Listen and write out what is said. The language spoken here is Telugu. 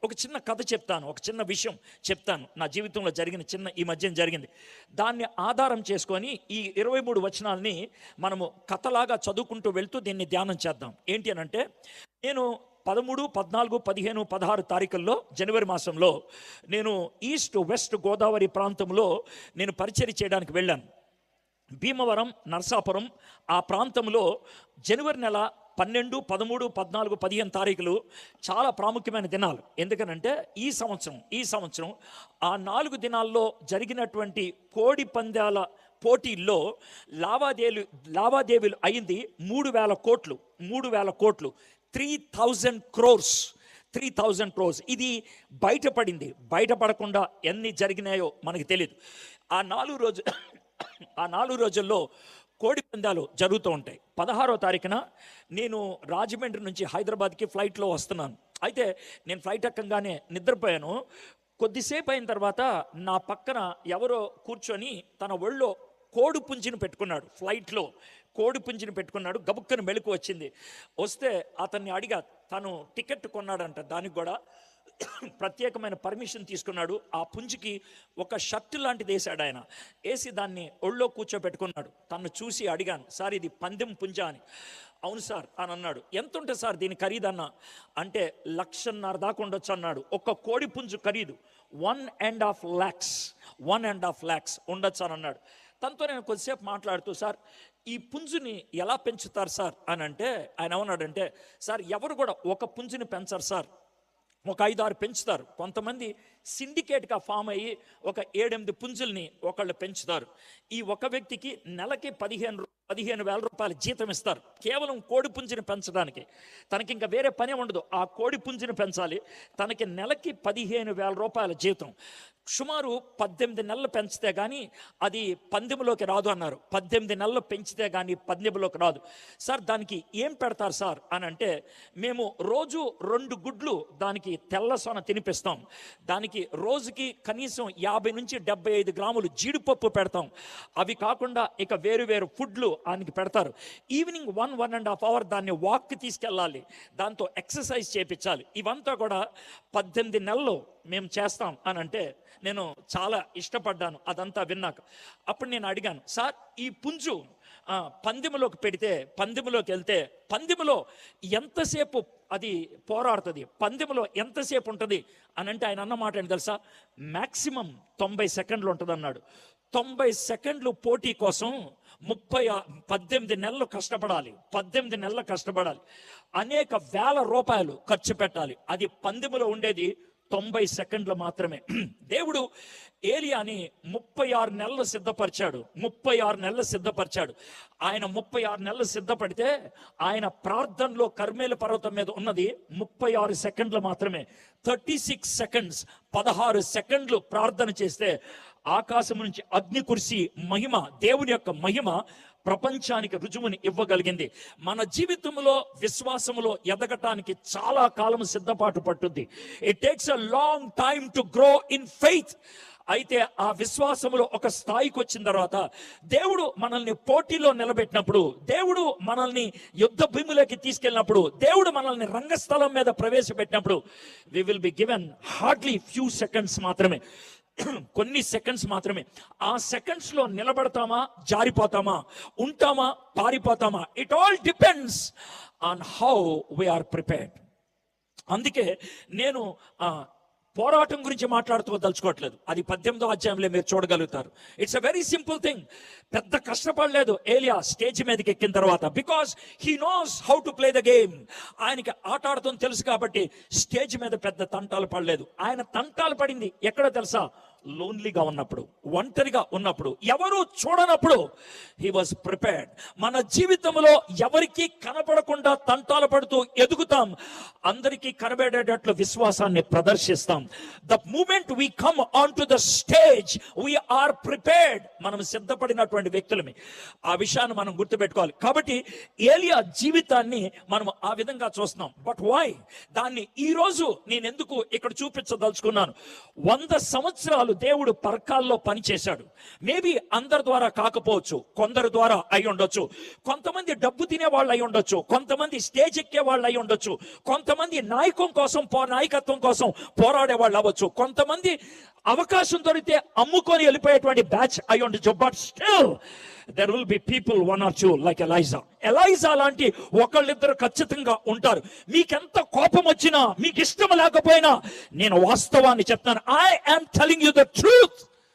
ఒక చిన్న కథ చెప్తాను, ఒక చిన్న విషయం చెప్తాను, నా జీవితంలో జరిగిన ఈ మధ్యన జరిగింది. దాన్ని ఆధారం చేసుకొని ఈ 23 వచనాలని మనము కథలాగా చదువుకుంటూ వెళ్తూ దీన్ని ధ్యానం చేద్దాం. ఏంటి అని అంటే, నేను 13, 14, 15, 16 తారీఖుల్లో జనవరి మాసంలో నేను ఈస్ట్ వెస్ట్ గోదావరి ప్రాంతంలో నేను పరిచర్య చేయడానికి వెళ్ళాను. భీమవరం, నరసాపురం ఆ ప్రాంతంలో జనవరి నెల 12, 13, 14, 15 తారీఖులు చాలా ప్రాముఖ్యమైన దినాలు. ఎందుకనంటే ఈ సంవత్సరం ఆ 4 దినాల్లో జరిగినటువంటి కోడి పందాల పోటీల్లో లావాదేవీలు అయింది 3,000 కోట్లు 3,000 crores. ఇది బయటపడకుండా ఎన్ని జరిగినాయో మనకి తెలియదు. ఆ 4 రోజుల్లో కోడి పందాలు జరుగుతూ ఉంటాయి. 16వ తారీఖున నేను రాజమండ్రి నుంచి హైదరాబాద్కి ఫ్లైట్లో వస్తున్నాను. అయితే నేను ఫ్లైట్ ఎక్కగానే నిద్రపోయాను. కొద్దిసేపు అయిన తర్వాత నా పక్కన ఎవరో కూర్చొని తన ఒళ్ళో కోడి పుంజిని పెట్టుకున్నాడు. ఫ్లైట్లో కోడి పుంజిని పెట్టుకున్నాడు. గబుక్కని మెలకు వచ్చింది. వస్తే అతన్ని అడిగా, తను టికెట్ కొన్నాడంట, దానికి కూడా ప్రత్యేకమైన పర్మిషన్ తీసుకున్నాడు. ఆ పుంజికి ఒక షర్టు లాంటిది వేసాడు ఆయన. వేసి దాన్ని ఒళ్ళో కూర్చోబెట్టుకున్నాడు. తను చూసి అడిగాను, సార్ ఇది పందెం పుంజ అని. అవును సార్ అని అన్నాడు. ఎంత ఉంటుంది సార్ దీని ఖరీదన్నా అంటే 1,50,000 దాకా ఉండొచ్చు అన్నాడు. ఒక కోడి పుంజు ఖరీదు 1.5 lakhs ఉండొచ్చు అని అన్నాడు. తనతో నేను కొద్దిసేపు మాట్లాడుతూ, సార్ ఈ పుంజుని ఎలా పెంచుతారు సార్ అని అంటే, ఆయన ఏమన్నాడంటే, సార్ ఎవరు కూడా ఒక పుంజుని పెంచరు సార్, ఒక 5-6 పెంచుతారు. కొంతమంది సిండికేట్గా ఫామ్ అయ్యి ఒక 7-8 పుంజుల్ని ఒకళ్ళు పెంచుతారు. ఈ ఒక వ్యక్తికి నెలకి 15,000 రూపాయలు జీతం ఇస్తారు, కేవలం కోడి పుంజిని పెంచడానికి. తనకి ఇంకా వేరే పని ఉండదు, ఆ కోడి పుంజిని పెంచాలి. తనకి నెలకి 15,000 రూపాయల జీతం. సుమారు 18 నెలలు పెంచితే కానీ అది పందెంలోకి రాదు అన్నారు. 18 నెలలు పెంచితే కానీ పందెంలోకి రాదు. సార్ దానికి ఏం పెడతారు సార్ అని అంటే, మేము రోజు 2 గుడ్లు దానికి తెల్ల సొన తినిపిస్తాం. దానికి రోజుకి కనీసం 50 నుంచి 75 గ్రాములు జీడిపప్పు పెడతాం. అవి కాకుండా ఇక వేరు ఫుడ్లు ఆయనకి పెడతారు. ఈవినింగ్ 1.5 అవర్ దాన్ని వాక్కి తీసుకెళ్ళాలి, దాంతో ఎక్సర్సైజ్ చేయించాలి. ఇవంతా కూడా 18 నెలలు మేము చేస్తాం అని అంటే నేను చాలా ఇష్టపడ్డాను అదంతా విన్నాక. అప్పుడు నేను అడిగాను, సార్ ఈ పుంజు పందెంలోకి పెడితే, పందెంలోకి వెళ్తే పందెంలో ఎంతసేపు అది పోరాడుతుంది, పందెంలో ఎంతసేపు ఉంటుంది అని అంటే, ఆయన అన్న మాట ఏంటి తెలుసా, మ్యాక్సిమం 90 సెకండ్లు ఉంటుంది అన్నాడు. 90 సెకండ్లు పోటీ కోసం 18 నెలలు కష్టపడాలి. 18 నెలలు కష్టపడాలి, అనేక వేల రూపాయలు ఖర్చు పెట్టాలి. అది పందెంలో ఉండేది 90 సెకండ్లు మాత్రమే. దేవుడు ఏలియాని 36 నెలలు సిద్ధపరిచాడు. 36 నెలలు సిద్ధపరిచాడు. ఆయన 36 నెలలు సిద్ధపడితే ఆయన ప్రార్థనలో కర్మేలు పర్వతం మీద ఉన్నది 36 సెకండ్లు మాత్రమే. 36 సెకండ్స్, 16 సెకండ్లు ప్రార్థన చేస్తే ఆకాశం నుంచి అగ్ని కురిసి మహిమ, దేవుని యొక్క మహిమ ప్రపంచానికి రుజువుని ఇవ్వగలిగింది. మన జీవితంలో విశ్వాసములో ఎదగటానికి చాలా కాలం సిద్ధపాటు పట్టుద్ది. It takes a long time to grow in faith. అయితే ఆ విశ్వాసములో ఒక స్థాయికి వచ్చిన తర్వాత దేవుడు మనల్ని పోటీలో నిలబెట్టినప్పుడు, దేవుడు మనల్ని యుద్ధ భూమిలోకి తీసుకెళ్ళినప్పుడు, దేవుడు మనల్ని రంగస్థలం మీద ప్రవేశపెట్టినప్పుడు we will be given hardly few seconds మాత్రమే, కొన్ని సెకండ్స్ మాత్రమే. ఆ సెకండ్స్ లో నిలబడతామా, జారిపోతామా, ఉంటామా, పారిపోతామా, it all depends on how we are prepared. అందుకే నేను పోరాటం గురించి మాట్లాడుతూ అది 18వ అధ్యాయంలో మీరు చూడగలుగుతారు. It's a very simple thing. పెద్ద కష్టపడలేదు ఏలియా స్టేజ్ మీదకి ఎక్కిన తర్వాత, because he knows how to play the game. ఆయనకి ఆట ఆడటం తెలుసు కాబట్టి స్టేజ్ మీద పెద్ద తంటాలు పడలేదు. ఆయన తంటాలు పడింది ఎక్కడ తెలుసా, లోన్లీగా ఉన్నప్పుడు, ఒంటరిగా ఉన్నప్పుడు, ఎవరు చూడనప్పుడు హీ వాజ్ ప్రిపేర్డ్. మన జీవితంలో ఎవరికి కనపడకుండా తంటాలు పడుతూ ఎదుగుతాం, అందరికీ కనబడేటట్లు విశ్వాసాన్ని ప్రదర్శిస్తాం. The moment we come on to the stage we are prepared. మనం సిద్ధపడినటువంటి వ్యక్తులమే. ఆ విషయాన్ని మనం గుర్తుపెట్టుకోవాలి. కాబట్టి ఏలియా జీవితాన్ని మనం ఆ విధంగా చూస్తున్నాం. But why? దాన్ని ఈ రోజు నేను ఎందుకు ఇక్కడ చూపించదలుచుకున్నాను, 100 సంవత్సరాలు సంవత్సరాలు దేవుడు పర్కాల్లో పనిచేశాడు. మేబీ అందరి ద్వారా కాకపోవచ్చు, కొందరి ద్వారా అయి ఉండొచ్చు. కొంతమంది డబ్బు తినే వాళ్ళు అయి ఉండొచ్చు, కొంతమంది స్టేజ్ ఎక్కే వాళ్ళు అయి ఉండొచ్చు, కొంతమంది నాయకత్వం కోసం పోరాడే వాళ్ళు అవ్వచ్చు, కొంతమంది అవకాశం దొరికితే అమ్ముకొని వెళ్ళిపోయేటువంటి బ్యాచ్ అయి ఉండొచ్చు. But still there will be people, one or two, like Elijah లాంటి ఒకళ్ళిద్దరు ఖచ్చితంగా ఉంటారు. మీకెంత కోపం వచ్చినా, మీకు ఇష్టం లేకపోయినా, నేను వాస్తవాన్ని చెప్తాను. I am telling you the truth.